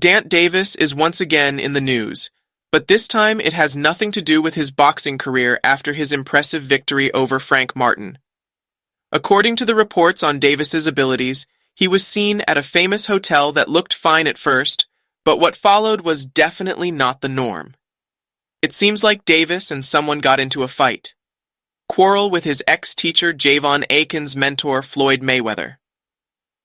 Dant Davis is once again in the news, but this time it has nothing to do with his boxing career after his impressive victory over Frank Martin. According to the reports on Davis's abilities, he was seen at a famous hotel that looked fine at first, but what followed was definitely not the norm. It seems like Davis and someone got into a fight. Quarrel with his ex-teacher Javon Aiken's mentor Floyd Mayweather.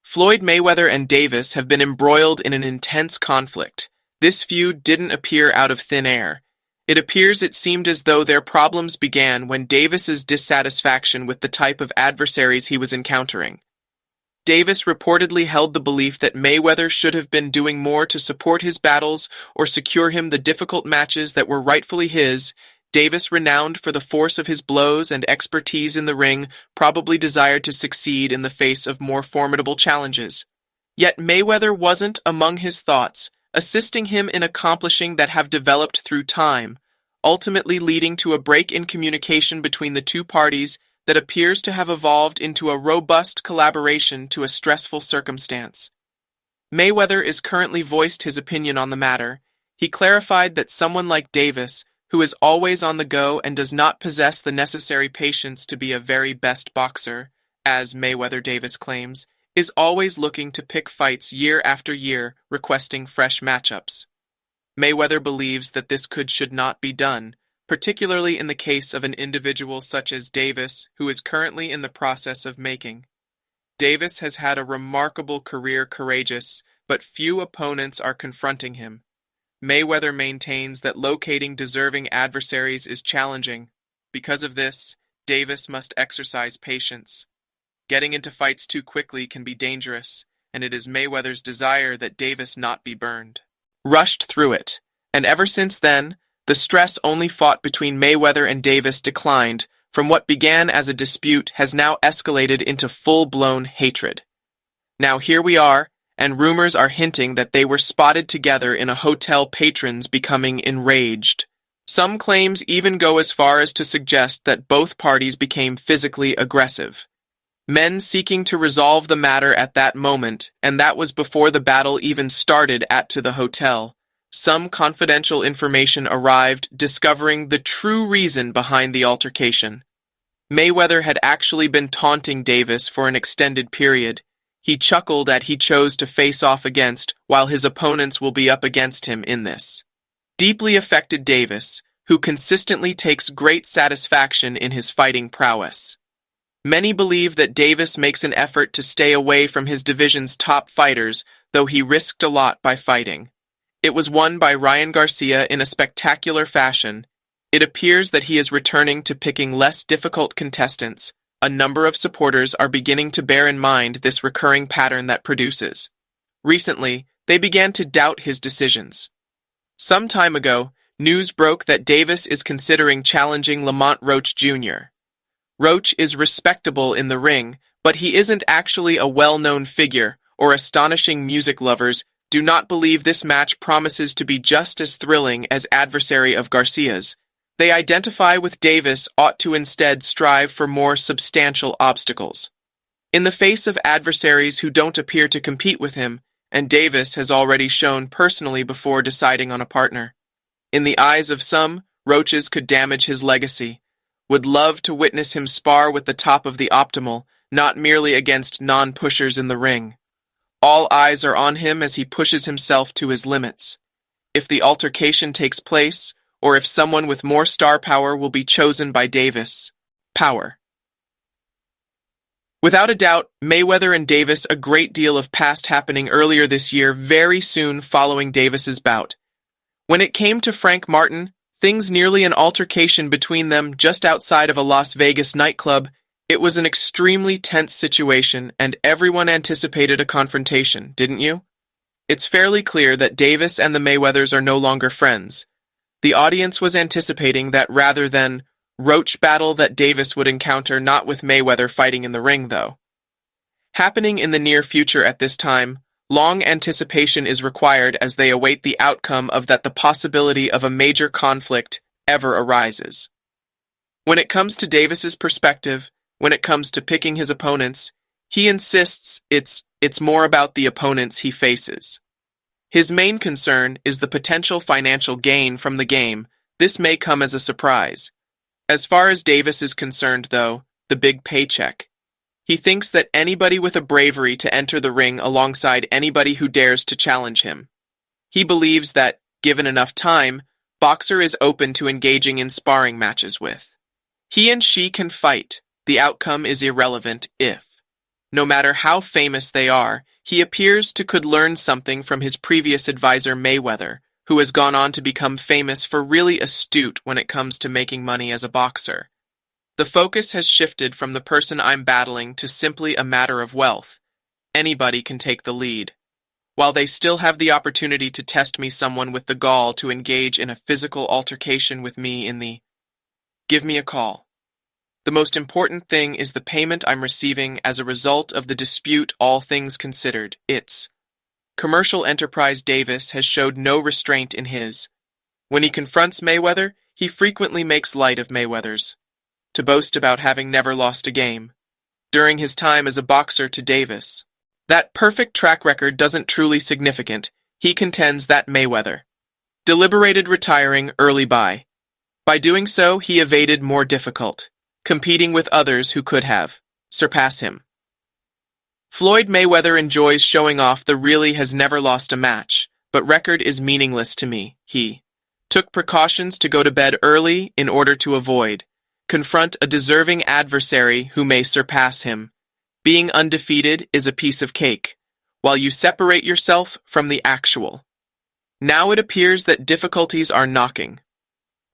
Floyd Mayweather and Davis have been embroiled in an intense conflict. This feud didn't appear out of thin air. It seemed as though their problems began when Davis's dissatisfaction with the type of adversaries he was encountering. Davis reportedly held the belief that Mayweather should have been doing more to support his battles or secure him the difficult matches that were rightfully his. Davis, renowned for the force of his blows and expertise in the ring, probably desired to succeed in the face of more formidable challenges. Yet Mayweather wasn't among his thoughts, assisting him in accomplishing that have developed through time, ultimately leading to a break in communication between the two parties that appears to have evolved into a robust collaboration to a stressful circumstance. Mayweather is currently voiced his opinion on the matter. He clarified that someone like Davis, who is always on the go and does not possess the necessary patience to be a very best boxer, as Mayweather Davis claims, is always looking to pick fights year after year, requesting fresh matchups. Mayweather believes that this should not be done, particularly in the case of an individual such as Davis, who is currently in the process of making. Davis has had a remarkable career, courageous, but few opponents are confronting him. Mayweather maintains that locating deserving adversaries is challenging. Because of this, Davis must exercise patience. Getting into fights too quickly can be dangerous, and it is Mayweather's desire that Davis not be burned. Rushed through it, and ever since then, the stress only fought between Mayweather and Davis declined, from what began as a dispute has now escalated into full-blown hatred. Now here we are, and rumors are hinting that they were spotted together in a hotel, patrons becoming enraged. Some claims even go as far as to suggest that both parties became physically aggressive. Men seeking to resolve the matter at that moment, and that was before the battle even started to the hotel. Some confidential information arrived, discovering the true reason behind the altercation. Mayweather had actually been taunting Davis for an extended period. He chuckled at he chose to face off against, while his opponents will be up against him in this. Deeply affected Davis, who consistently takes great satisfaction in his fighting prowess. Many believe that Davis makes an effort to stay away from his division's top fighters, though he risked a lot by fighting. It was won by Ryan Garcia in a spectacular fashion. It appears that he is returning to picking less difficult contestants. A number of supporters are beginning to bear in mind this recurring pattern that produces. Recently, they began to doubt his decisions. Some time ago, news broke that Davis is considering challenging Lamont Roach Jr. Roach is respectable in the ring, but he isn't actually a well-known figure, or astonishing music lovers do not believe this match promises to be just as thrilling as adversary of Garcia's. They identify with Davis ought to instead strive for more substantial obstacles. In the face of adversaries who don't appear to compete with him, and Davis has already shown personally before deciding on a partner. In the eyes of some, Roaches could damage his legacy. Would love to witness him spar with the top of the optimal, not merely against non-pushers in the ring. All eyes are on him as he pushes himself to his limits. If the altercation takes place, or if someone with more star power will be chosen by Davis. Power. Without a doubt, Mayweather and Davis a great deal of past happening earlier this year, very soon following Davis's bout. When it came to Frank Martin, things nearly an altercation between them just outside of a Las Vegas nightclub. It was an extremely tense situation, and everyone anticipated a confrontation, didn't you? It's fairly clear that Davis and the Mayweathers are no longer friends. The audience was anticipating that rather than Roach battle that Davis would encounter, not with Mayweather fighting in the ring, though. Happening in the near future at this time, long anticipation is required as they await the outcome of that the possibility of a major conflict ever arises. When it comes to Davis's perspective, when it comes to picking his opponents, he insists it's more about the opponents he faces. His main concern is the potential financial gain from the game. This may come as a surprise. As far as Davis is concerned, though, the big paycheck. He thinks that anybody with a bravery to enter the ring alongside anybody who dares to challenge him. He believes that, given enough time, Boxer is open to engaging in sparring matches with. He and she can fight. The outcome is irrelevant if. No matter how famous they are, he appears to could learn something from his previous advisor Mayweather, who has gone on to become famous for really astute when it comes to making money as a boxer. The focus has shifted from the person I'm battling to simply a matter of wealth. Anybody can take the lead. While they still have the opportunity to test me, someone with the gall to engage in a physical altercation with me in the give me a call. The most important thing is the payment I'm receiving as a result of the dispute, all things considered. It's commercial enterprise. Davis has showed no restraint in his. When he confronts Mayweather, he frequently makes light of Mayweather's. To boast about having never lost a game. During his time as a boxer to Davis. That perfect track record doesn't truly significant. He contends that Mayweather deliberated retiring early by. By doing so, he evaded more difficult, competing with others who could have surpassed him. Floyd Mayweather enjoys showing off the really has never lost a match, but record is meaningless to me. He took precautions to go to bed early in order to avoid confront a deserving adversary who may surpass him. Being undefeated is a piece of cake, while you separate yourself from the actual. Now it appears that difficulties are knocking.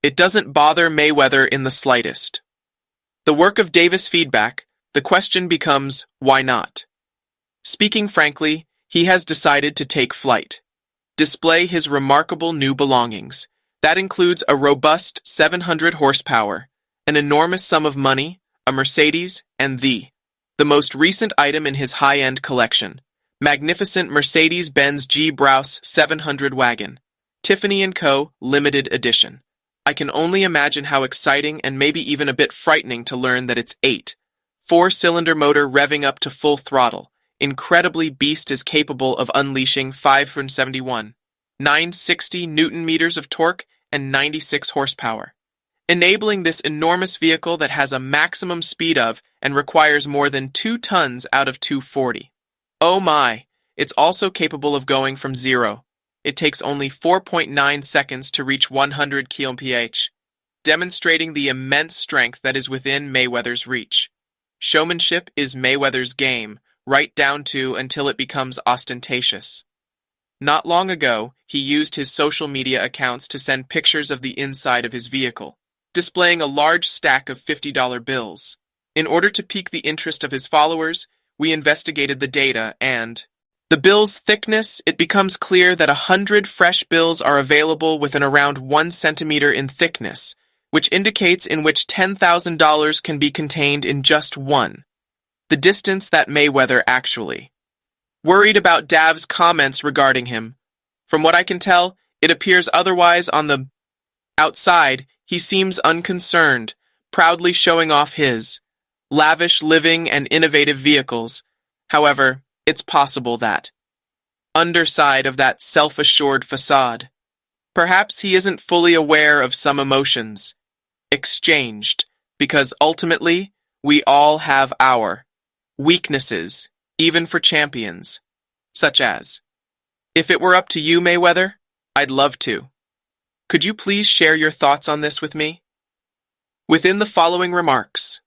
It doesn't bother Mayweather in the slightest. The work of Davis feedback, the question becomes, why not? Speaking frankly, he has decided to take flight. Display his remarkable new belongings. That includes a robust 700 horsepower, an enormous sum of money, a Mercedes, and the most recent item in his high-end collection, magnificent Mercedes-Benz G Browse 700 wagon, Tiffany & Co. limited edition. I can only imagine how exciting and maybe even a bit frightening to learn that it's 4-cylinder motor revving up to full throttle. Incredibly, beast is capable of unleashing 571, 960 Newton-meters of torque and 96 horsepower. Enabling this enormous vehicle that has a maximum speed of and requires more than 2 tons out of 240. Oh my, it's also capable of going from 0. It takes only 4.9 seconds to reach 100 km/h, demonstrating the immense strength that is within Mayweather's reach. Showmanship is Mayweather's game, right down to until it becomes ostentatious. Not long ago, he used his social media accounts to send pictures of the inside of his vehicle, displaying a large stack of $50 bills. In order to pique the interest of his followers, we investigated the data and the bill's thickness. It becomes clear that 100 fresh bills are available within around 1 centimeter in thickness, which indicates in which $10,000 can be contained in just one. The distance that Mayweather actually worried about Dav's comments regarding him. From what I can tell, it appears otherwise. On the outside, he seems unconcerned, proudly showing off his lavish living and innovative vehicles. However, it's possible that underside of that self-assured facade, perhaps he isn't fully aware of some emotions exchanged, because ultimately, we all have our weaknesses, even for champions, such as, if it were up to you, Mayweather, I'd love to. Could you please share your thoughts on this with me? Within the following remarks,